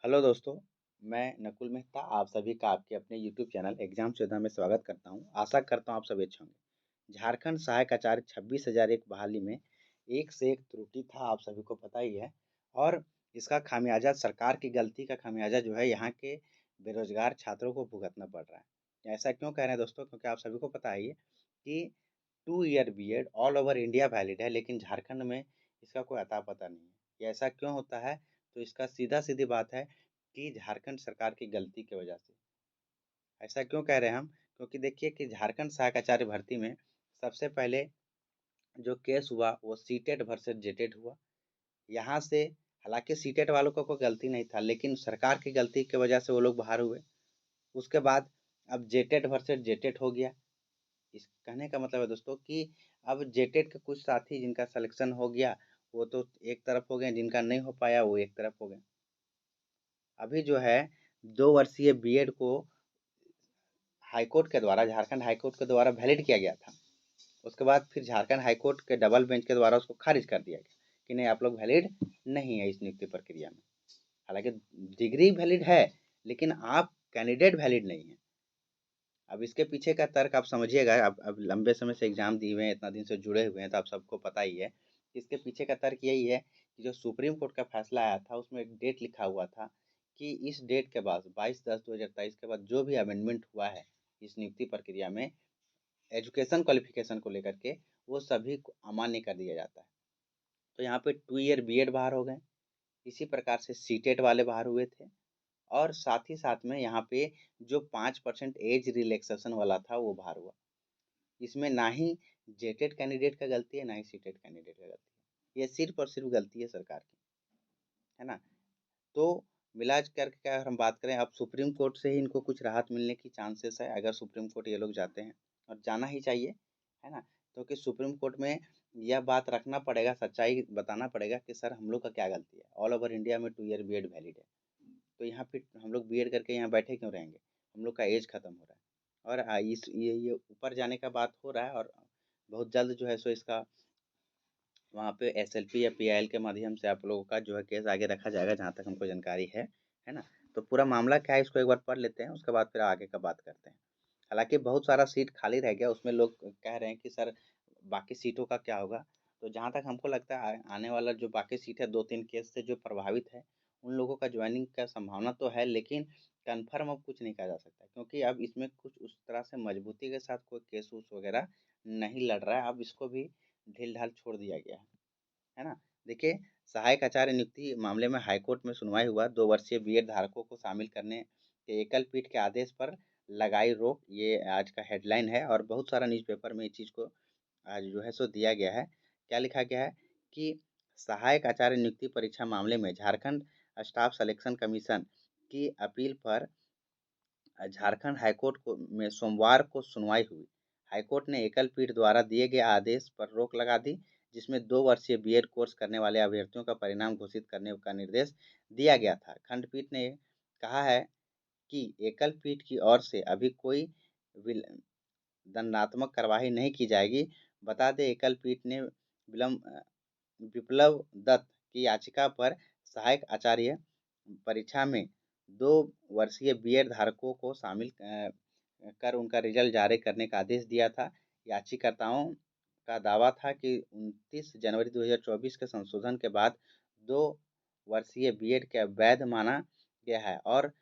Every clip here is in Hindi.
हेलो दोस्तों, मैं नकुल मेहता आप सभी का आपके अपने यूट्यूब चैनल एग्जाम सुविधा में स्वागत करता हूं। आशा करता हूं आप सभी अच्छे होंगे। झारखंड सहायक आचार्य 26,001 बहाली में एक से एक त्रुटि था, आप सभी को पता ही है। और इसका खामियाजा, सरकार की गलती का खामियाजा जो है यहाँ के बेरोजगार छात्रों को भुगतना पड़ रहा है। ऐसा क्यों कह रहे हैं दोस्तों? क्योंकि आप सभी को पता ही है कि 2 year BEd all over India valid है, लेकिन झारखंड में इसका कोई अता पता नहीं है। ये ऐसा क्यों होता है? तो इसका सीधा सीधी बात है कि झारखंड सरकार की गलती की वजह से। ऐसा क्यों कह रहे हैं हम? क्योंकि देखिए कि झारखंड सहायक आचार्य भर्ती में सबसे पहले जो केस हुआ वो सीटेट वर्सेस जेटेट हुआ। यहाँ से हालांकि सीटेट वालों को कोई गलती नहीं था, लेकिन सरकार की गलती की वजह से वो लोग बाहर हुए। उसके बाद अब जेटेट वर्सेस जेटेट हो गया। इस कहने का मतलब है दोस्तों कि अब जेटेट के कुछ साथी जिनका सिलेक्शन हो गया वो तो एक तरफ हो गए, जिनका नहीं हो पाया वो एक तरफ हो गए। अभी जो है 2 वर्षीय बीएड को हाईकोर्ट के द्वारा, झारखंड हाईकोर्ट के द्वारा वैलिड किया गया था। उसके बाद फिर झारखंड हाईकोर्ट के डबल बेंच के द्वारा उसको खारिज कर दिया गया कि नहीं, आप लोग वैलिड नहीं है इस नियुक्ति प्रक्रिया में। हालांकि डिग्री वैलिड है, लेकिन आप कैंडिडेट वैलिड नहीं है। अब इसके पीछे का तर्क आप समझिएगा। अब लंबे समय से एग्जाम दिए हुए हैं, इतना दिन से जुड़े हुए हैं, तो आप सबको पता ही है। इसके पीछे का तर्क यही है कि जो सुप्रीम कोर्ट का फैसला आया था उसमें एक डेट लिखा हुआ था कि इस डेट के बाद 22/10/2023 के बाद जो भी अमेंडमेंट हुआ है इस नियुक्ति प्रक्रिया में एजुकेशन क्वालिफिकेशन को लेकर के, वो सभी को अमान्य कर दिया जाता है। तो यहाँ पे 2 ईयर बीएड बाहर हो गए। इसी प्रकार से सीटेट वाले बाहर हुए थे। और साथ ही साथ में यहाँ पे जो 5% एज रिलैक्सेशन वाला था वो बाहर हुआ। इसमें ना ही जेटेड कैंडिडेट का गलती है, ना ही सीटेड कैंडिडेट का गलती है। ये सिर्फ और सिर्फ गलती है सरकार की, है ना? तो मिला करके अगर हम बात करें, अब सुप्रीम कोर्ट से ही इनको कुछ राहत मिलने की चांसेस है, अगर सुप्रीम कोर्ट ये लोग जाते हैं, और जाना ही चाहिए, है ना? क्योंकि सुप्रीम कोर्ट में यह बात रखना पड़ेगा, सच्चाई बताना पड़ेगा कि सर हम लोग का क्या गलती है। ऑल ओवर इंडिया में 2 ईयर बीएड वैलिड है, तो यहाँ पे हम लोग बीएड करके यहाँ बैठे क्यों रहेंगे? हम लोग का एज खत्म हो रहा है। और इस ये ऊपर जाने का बात हो रहा है, और बहुत जल्द जो है सो इसका वहाँ पे एसएलपी या पीआईएल के माध्यम से आप लोगों का जो है केस आगे रखा जाएगा, जहाँ तक हमको जानकारी है ना? तो पूरा मामला क्या है इसको एक बार पढ़ लेते हैं, उसके बाद फिर आगे का बात करते हैं। हालाँकि बहुत सारा सीट खाली रह गया, उसमें लोग कह रहे हैं कि सर बाकी सीटों का क्या होगा? तो जहाँ तक हमको लगता है आने वाला जो बाकी सीट है 2-3 केस से जो प्रभावित है, उन लोगों का जॉइनिंग का संभावना तो है, लेकिन कन्फर्म अब कुछ नहीं कहा जा सकता, क्योंकि अब इसमें कुछ उस तरह से मजबूती के साथ कोई केस-वूस वगैरह नहीं लड़ रहा है। अब इसको भी ढील-ढाल छोड़ दिया गया है ना? देखिए, सहायक आचार्य नियुक्ति मामले में हाईकोर्ट में सुनवाई हुआ। 2 वर्षीय बीएड धारकों को शामिल करने के एकल पीठ के आदेश पर लगाई रोक, ये आज का हेडलाइन है। और बहुत सारा न्यूज़पेपर में इस चीज़ को आज जो है सो दिया गया है। क्या लिखा गया है कि सहायक आचार्य नियुक्ति परीक्षा मामले में झारखंड स्टाफ सिलेक्शन कमीशन की अपील पर झारखंड हाईकोर्ट को में सोमवार को सुनवाई हुई। हाईकोर्ट ने एकल पीठ द्वारा दिए गए आदेश पर रोक लगा दी, जिसमें 2 वर्षीय बीएड कोर्स करने वाले अभ्यर्थियों का परिणाम घोषित करने का निर्देश दिया गया था। खंडपीठ ने कहा है कि एकल पीठ की ओर से अभी कोई विल दंडात्मक कार्रवाई नहीं की जाएगी। बता दें, एकल पीठ ने विप्लव दत्त की याचिका पर सहायक आचार्य परीक्षा में 2 वर्षीय बीएड धारकों को शामिल कर उनका रिजल्ट जारी करने का आदेश दिया था। याचिकाकर्ताओं का दावा था कि 29 जनवरी 2024 के संशोधन के बाद 2 वर्षीय बीएड के वैध माना गया है, और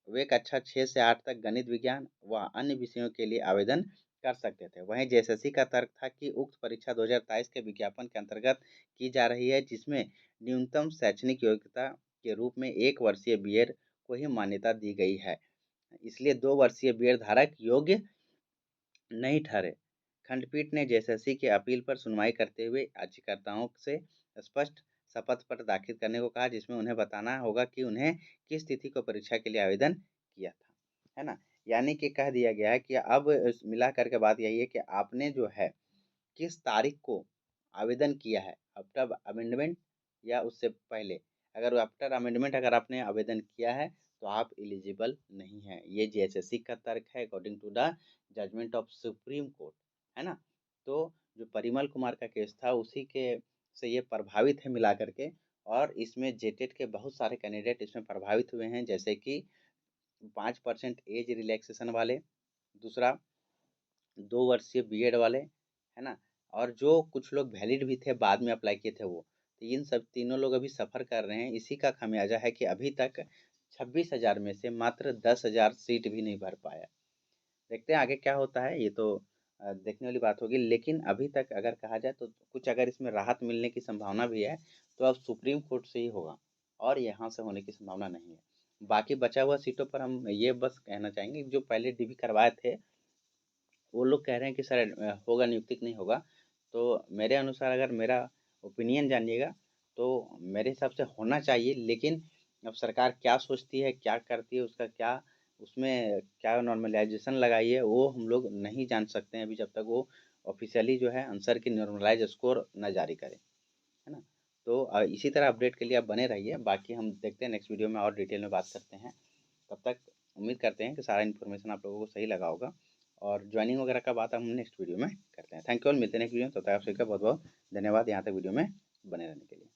वे कक्षा 6 से 8 तक गणित, विज्ञान व अन्य विषयों के लिए आवेदन कर सकते थे। वहीं जेएसएससी का तर्क था कि उक्त परीक्षा 2023 के विज्ञापन के अंतर्गत की जा रही है, जिसमें न्यूनतम शैक्षणिक योग्यता के रूप में 1 वर्षीय बीएड को ही मान्यता दी गई है, इसलिए 2 वर्षीय बीएड धारक योग्य नहीं ठहरे। खंडपीठ ने जेएसएससी की अपील पर सुनवाई करते हुए याचिकाकर्ताओं से स्पष्ट शपथ पत्र दाखिल करने को कहा, जिसमें उन्हें बताना होगा कि उन्हें किस तिथि को परीक्षा के लिए आवेदन किया था, है ना? यानी कि कह दिया गया है कि अब मिला करके बात यही है कि आपने जो है किस तारीख को आवेदन किया है, आफ्टर अमेंडमेंट या उससे पहले। अगर आफ्टर अमेंडमेंट अगर आपने आवेदन किया है तो आप एलिजिबल नहीं हैं। ये जेएसएससी का तर्क है according to the judgement of Supreme Court, है ना? तो जो परिमल कुमार का केस था उसी के से ये प्रभावित है मिला करके। और इसमें जेटेट के बहुत सारे कैंडिडेट इसमें प्रभावित हुए हैं, जैसे कि 5% एज रिलैक्सेशन वाले, दूसरा 2 वर्षीय बीएड वाले, है ना? और जो कुछ लोग वैलिड भी थे, बाद में अप्लाई किए थे वो। तो इन सब तीनों लोग अभी सफ़र कर रहे हैं। इसी का खामियाज़ा है कि अभी तक 26,000 में से मात्र 10,000 सीट भी नहीं भर पाया। देखते हैं आगे क्या होता है, ये तो देखने वाली बात होगी। लेकिन अभी तक अगर कहा जाए तो कुछ अगर इसमें राहत मिलने की संभावना भी है, तो अब सुप्रीम कोर्ट से ही होगा और यहाँ से होने की संभावना नहीं है। बाकी बचा हुआ सीटों पर हम ये बस कहना चाहेंगे, जो पहले डीबी करवाए थे, वो लोग कह रहे हैं कि सर होगा, नियुक्ति नहीं होगा। तो मेरे अनुसार अगर मेरा ओपिनियन जानिएगा, तो मेरे हिसाब से होना चाहिए। लेकिन अब सरकार क्या सोचती है, क्या करती है, उसका क्या उसमें क्या नॉर्मलाइजेशन लगाई है, वो हम लोग नहीं जान सकते हैं अभी, जब तक वो ऑफिशियली जो है आंसर की नॉर्मलाइज स्कोर न जारी करे, है ना? तो इसी तरह अपडेट के लिए आप बने रहिए। बाकी हम देखते हैं नेक्स्ट वीडियो में और डिटेल में बात करते हैं। तब तक उम्मीद करते हैं कि सारा इन्फॉर्मेशन आप लोगों को सही लगा होगा, और ज्वाइनिंग वगैरह का बात हम नेक्स्ट वीडियो में करते हैं। थैंक यू ऑल, मिलते हैं नेक्स्ट वीडियो में। तब तक आप सभी का बहुत बहुत धन्यवाद यहाँ तक वीडियो में बने रहने के लिए।